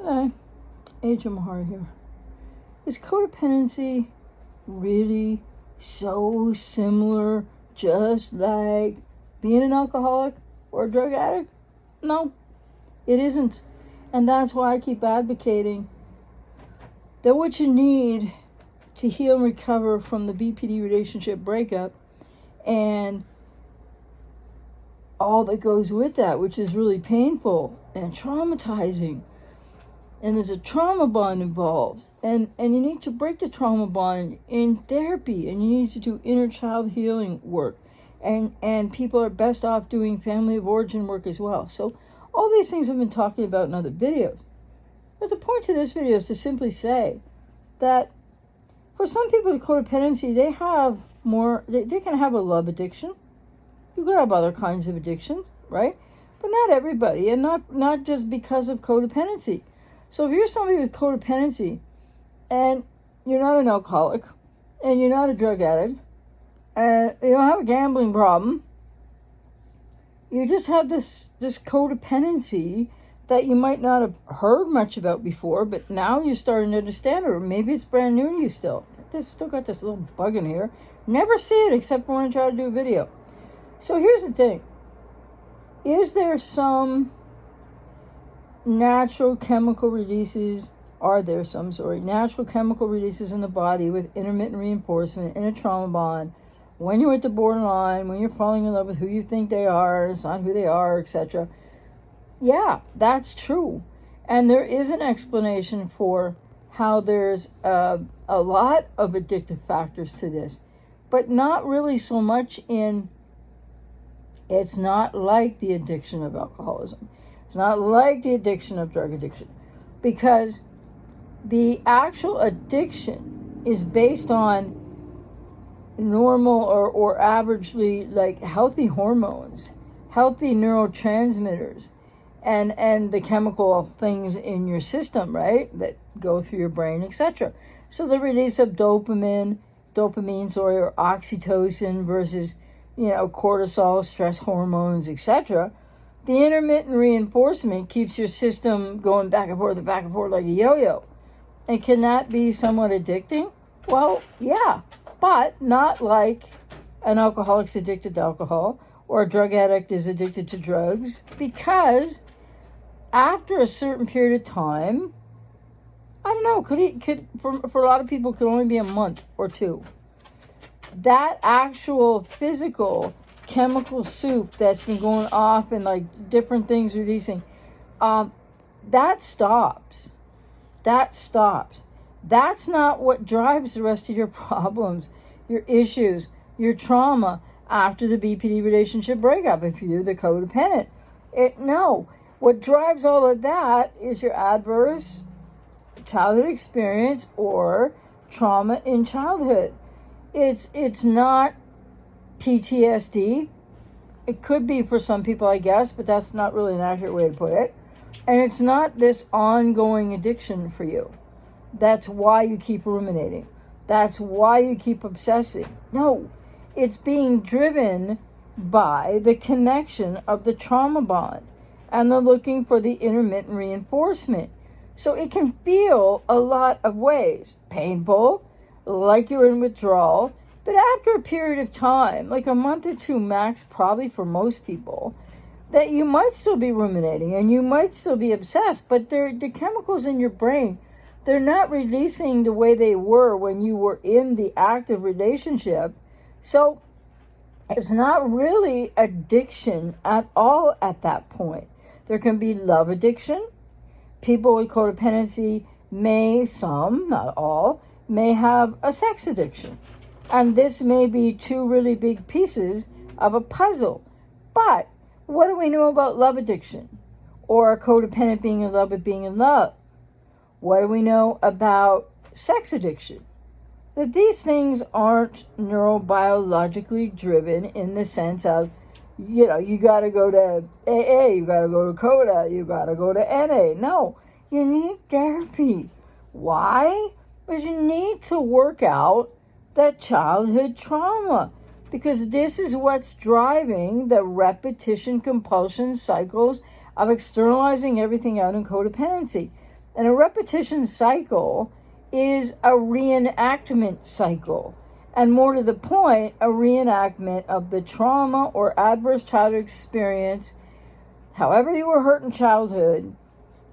Hi, Agent Mahar here. Is codependency really so similar, just like being an alcoholic or a drug addict? No, it isn't. And that's why I keep advocating that what you need to heal and recover from the BPD relationship breakup and all that goes with that, which is really painful and traumatizing. And there's a trauma bond involved. And you need to break the trauma bond in therapy, and you need to do inner child healing work. And people are best off doing family of origin work as well. So all these things I've been talking about in other videos. But the point of this video is to simply say that for some people with codependency, they can have a love addiction. You could have other kinds of addictions, right? But not everybody, and not just because of codependency. So if you're somebody with codependency and you're not an alcoholic and you're not a drug addict and you don't have a gambling problem, you just have this codependency that you might not have heard much about before, but now you're starting to understand it, or maybe it's brand new to you still. There's still got this little bug in here. Never see it except when I try to do a video. So here's the thing. Is there some natural chemical releases natural chemical releases in the body with intermittent reinforcement in a trauma bond when you're at the borderline, when you're falling in love with who you think they are, it's not who they are, etc. Yeah, that's true. And there is an explanation for how there's a lot of addictive factors to this, but not really so much it's not like the addiction of alcoholism. It's not like the addiction of drug addiction, because the actual addiction is based on normal or averagely like healthy hormones, healthy neurotransmitters, and the chemical things in your system, right, that go through your brain, etc. So the release of dopamine, or oxytocin versus, cortisol, stress hormones, etc. The intermittent reinforcement keeps your system going back and forth like a yo-yo. And can that be somewhat addicting? Well, yeah, but not like an alcoholic's addicted to alcohol or a drug addict is addicted to drugs, because after a certain period of time, I don't know, could for a lot of people could only be a month or two. That actual physical chemical soup that's been going off and like different things releasing, that stops. That's not what drives the rest of your problems, your issues, your trauma after the BPD relationship breakup, if you're the codependent. No. What drives all of that is your adverse childhood experience or trauma in childhood. It's not PTSD. It could be for some people, I guess, but that's not really an accurate way to put it. And it's not this ongoing addiction for you. That's why you keep ruminating. That's why you keep obsessing. No, it's being driven by the connection of the trauma bond and the looking for the intermittent reinforcement. So it can feel a lot of ways. Painful, like you're in withdrawal, but after a period of time, like a month or two max, probably for most people, that you might still be ruminating and you might still be obsessed, but the chemicals in your brain, they're not releasing the way they were when you were in the active relationship. So it's not really addiction at all at that point. There can be love addiction. People with codependency some, not all, may have a sex addiction. And this may be two really big pieces of a puzzle. But what do we know about love addiction? Or a codependent being in love with being in love? What do we know about sex addiction? That these things aren't neurobiologically driven in the sense of, you got to go to AA, you got to go to CODA, you got to go to NA. No, you need therapy. Why? Because you need to work out that childhood trauma. Because this is what's driving the repetition compulsion cycles of externalizing everything out in codependency. And a repetition cycle is a reenactment cycle. And more to the point, a reenactment of the trauma or adverse childhood experience. However you were hurt in childhood,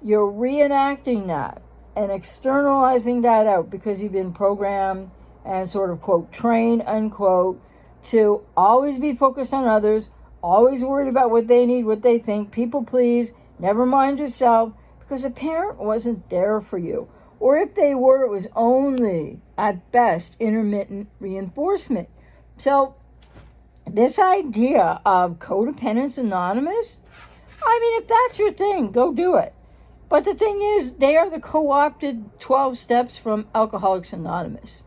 you're reenacting that and externalizing that out because you've been programmed and sort of, quote, trained, unquote, to always be focused on others, always worried about what they need, what they think, people please, never mind yourself, because a parent wasn't there for you. Or if they were, it was only, at best, intermittent reinforcement. So this idea of Codependents Anonymous, I mean, if that's your thing, go do it. But the thing is, they are the co-opted 12 steps from Alcoholics Anonymous.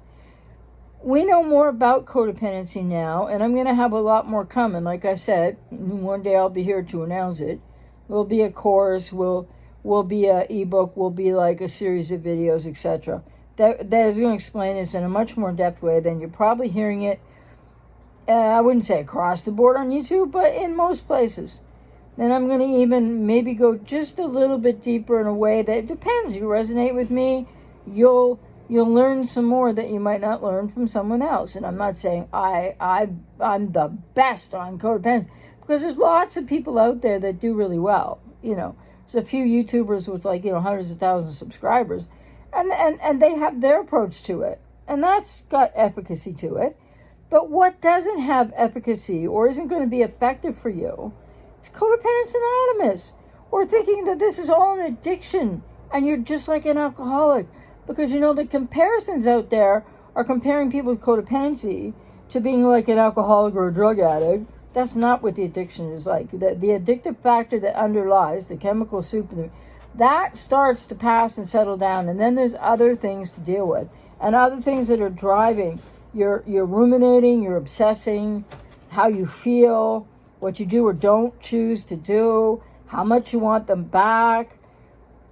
We know more about codependency now, and I'm going to have a lot more coming. Like I said, one day I'll be here to announce it. There'll be a course, will be an ebook, will be like a series of videos, etc. That is going to explain this in a much more depth way than you're probably hearing it, I wouldn't say across the board on YouTube, but in most places. Then I'm going to even maybe go just a little bit deeper in a way that depends. If you resonate with me, you'll learn some more that you might not learn from someone else. And I'm not saying I'm the best on codependence, because there's lots of people out there that do really well. There's a few YouTubers with hundreds of thousands of subscribers, and they have their approach to it, and that's got efficacy to it. But what doesn't have efficacy or isn't going to be effective for you, it's Codependents Anonymous, or thinking that this is all an addiction and you're just like an alcoholic. Because the comparisons out there are comparing people with codependency to being like an alcoholic or a drug addict. That's not what the addiction is like. The addictive factor that underlies the chemical soup, that starts to pass and settle down. And then there's other things to deal with. And other things that are driving. You're ruminating, you're obsessing, how you feel, what you do or don't choose to do, how much you want them back.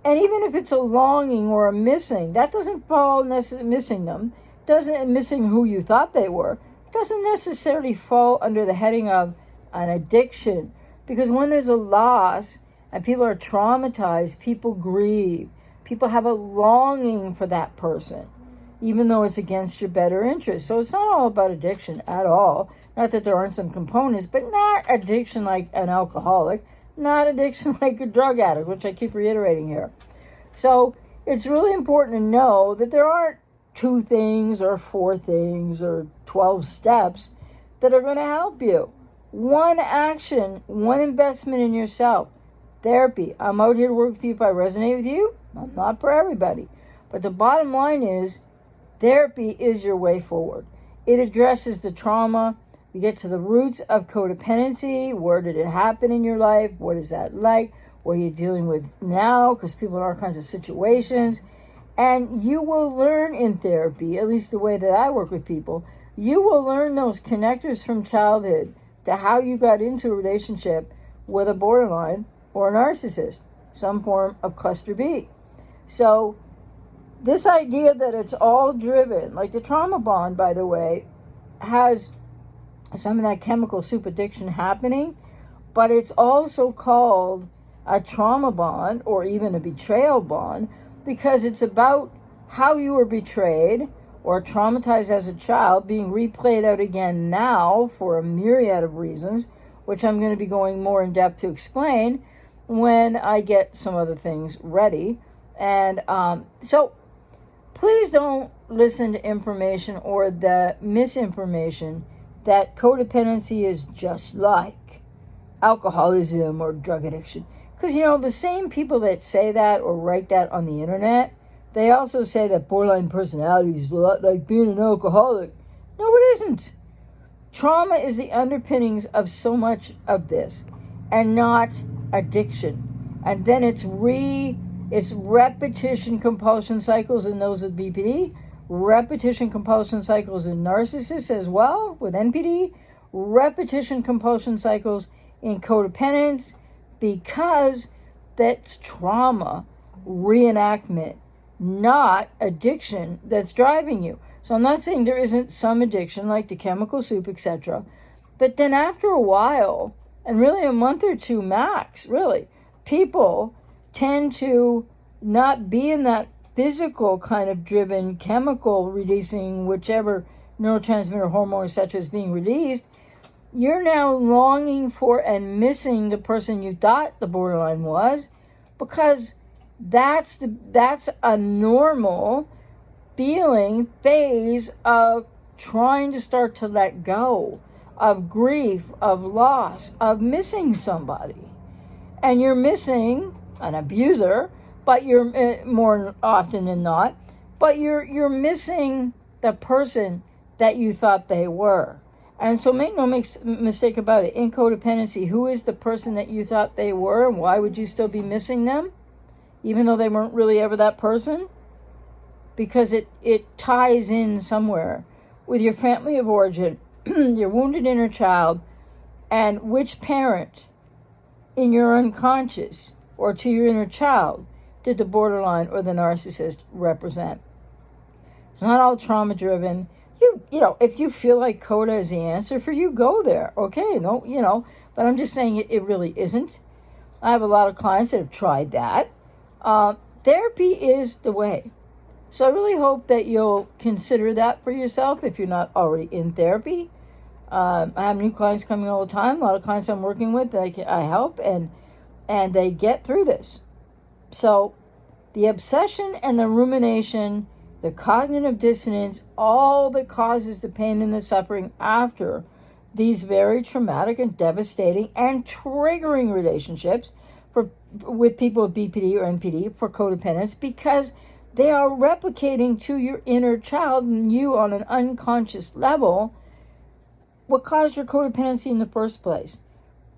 And even if it's a longing or a missing, that doesn't fall necessarily missing them, missing who you thought they were, doesn't necessarily fall under the heading of an addiction. Because when there's a loss and people are traumatized, people grieve. People have a longing for that person, even though it's against your better interest. So it's not all about addiction at all. Not that there aren't some components, but not addiction like an alcoholic, not addiction like a drug addict, which I keep reiterating here. So it's really important to know that there aren't 2 things or 4 things or 12 steps that are going to help you. One action, one investment in yourself. Therapy. I'm out here to work with you if I resonate with you. I'm not for everybody. But the bottom line is, therapy is your way forward. It addresses the trauma. You get to the roots of codependency. Where did it happen in your life? What is that like? What are you dealing with now? Because people in all kinds of situations. And you will learn in therapy, at least the way that I work with people, you will learn those connectors from childhood to how you got into a relationship with a borderline or a narcissist, some form of cluster B. So this idea that it's all driven, like the trauma bond, by the way, has some of that chemical soup addiction happening, but it's also called a trauma bond or even a betrayal bond because it's about how you were betrayed or traumatized as a child being replayed out again now for a myriad of reasons, which I'm going to be going more in depth to explain when I get some other things ready. And so please don't listen to information or the misinformation that codependency is just like alcoholism or drug addiction. Because, the same people that say that or write that on the internet, they also say that borderline personality is a lot like being an alcoholic. No, it isn't. Trauma is the underpinnings of so much of this and not addiction. And then it's repetition compulsion cycles in those with BPD, repetition compulsion cycles in narcissists as well with NPD, repetition compulsion cycles in codependence, because that's trauma reenactment, not addiction that's driving you. So I'm not saying there isn't some addiction like the chemical soup, etc. But then after a while, and really a month or two max, really, people tend to not be in that physical kind of driven chemical releasing whichever neurotransmitter, hormone, etc. is being released. You're now longing for and missing the person you thought the borderline was, because that's a normal feeling phase of trying to start to let go of grief, of loss, of missing somebody. And you're missing an abuser, but you're more often than not, but you're missing the person that you thought they were. And so make no mistake about it. In codependency, who is the person that you thought they were, and why would you still be missing them, even though they weren't really ever that person? Because it ties in somewhere with your family of origin, your wounded inner child, and which parent in your unconscious or to your inner child did the borderline or the narcissist represent. It's not all trauma driven. You know, if you feel like Coda is the answer for you, go there. Okay, no, but I'm just saying it really isn't. I have a lot of clients that have tried that. Therapy is the way. So I really hope that you'll consider that for yourself if you're not already in therapy. I have new clients coming all the time. A lot of clients I'm working with that I help, and they get through this. So the obsession and the rumination, the cognitive dissonance, all that causes the pain and the suffering after these very traumatic and devastating and triggering relationships with people with BPD or NPD for codependents, because they are replicating to your inner child and you on an unconscious level what caused your codependency in the first place.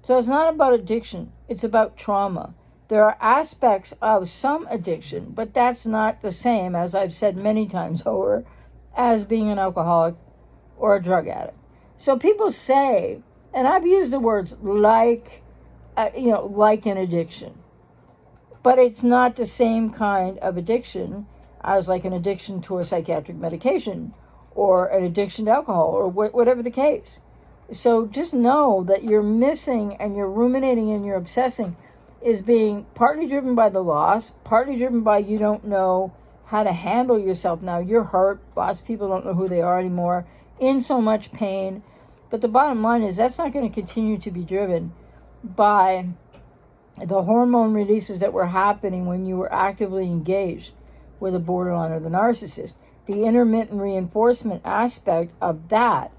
So it's not about addiction, it's about trauma. There are aspects of some addiction, but that's not the same, as I've said many times over, as being an alcoholic or a drug addict. So people say, and I've used the words like an addiction, but it's not the same kind of addiction as like an addiction to a psychiatric medication or an addiction to alcohol or whatever the case. So just know that you're missing and you're ruminating and you're obsessing is being partly driven by the loss, partly driven by you don't know how to handle yourself now. You're hurt. Lots of people don't know who they are anymore, in so much pain. But the bottom line is that's not going to continue to be driven by the hormone releases that were happening when you were actively engaged with a borderline or the narcissist. The intermittent reinforcement aspect of that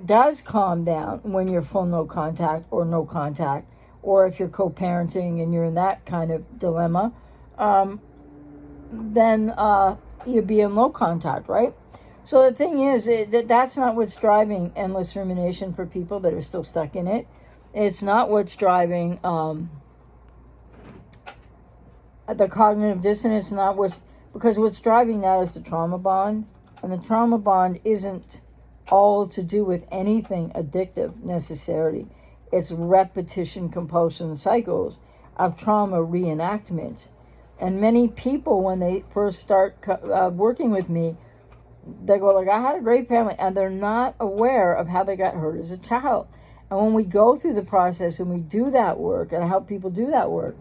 does calm down when you're full no contact or no contact, or if you're co-parenting and you're in that kind of dilemma, then you'd be in low contact, right? So the thing is, that's not what's driving endless rumination for people that are still stuck in it. It's not what's driving the cognitive dissonance, because what's driving that is the trauma bond. And the trauma bond isn't all to do with anything addictive necessarily. It's repetition, compulsion, cycles of trauma reenactment. And many people, when they first start working with me, they go like, I had a great family, and they're not aware of how they got hurt as a child. And when we go through the process and we do that work and help people do that work,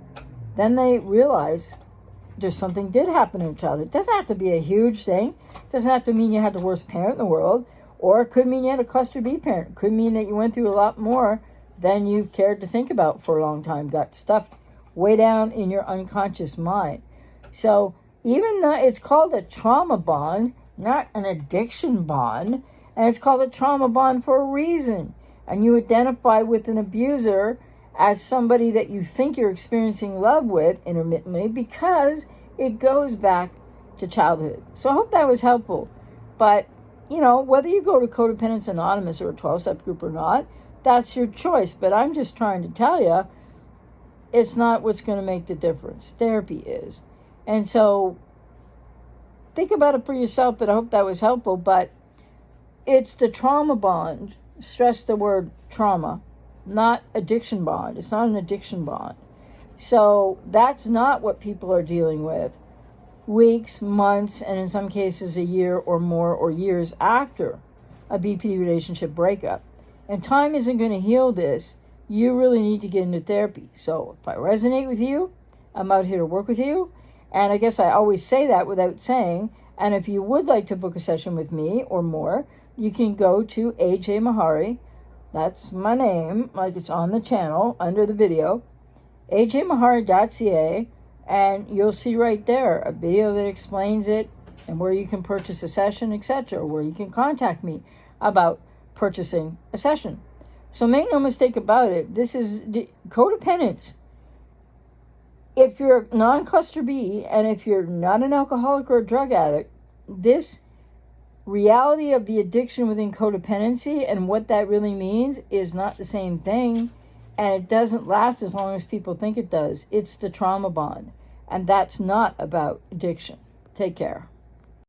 then they realize there's something did happen in childhood. It doesn't have to be a huge thing. It doesn't have to mean you had the worst parent in the world, or it could mean you had a cluster B parent. It could mean that you went through a lot more than you cared to think about for a long time, got stuffed way down in your unconscious mind. So even though it's called a trauma bond, not an addiction bond, and it's called a trauma bond for a reason. And you identify with an abuser as somebody that you think you're experiencing love with intermittently because it goes back to childhood. So I hope that was helpful. But, whether you go to Codependents Anonymous or a 12-step group or not, that's your choice. But I'm just trying to tell you, it's not what's going to make the difference. Therapy is. And so think about it for yourself, but I hope that was helpful. But it's the trauma bond. Stress the word trauma, not addiction bond. It's not an addiction bond. So that's not what people are dealing with weeks, months, and in some cases a year or more, or years after a BPD relationship breakup. And time isn't going to heal this. You really need to get into therapy. So if I resonate with you, I'm out here to work with you. And I guess I always say that without saying. And if you would like to book a session with me or more, you can go to AJ Mahari. That's my name, like it's on the channel under the video, ajmahari.ca, and you'll see right there a video that explains it and where you can purchase a session, etc., where you can contact me about purchasing a session. So make no mistake about it, this is codependence. If you're non-cluster B and if you're not an alcoholic or a drug addict, this reality of the addiction within codependency and what that really means is not the same thing, and it doesn't last as long as people think it does. It's the trauma bond, and that's not about addiction. Take care.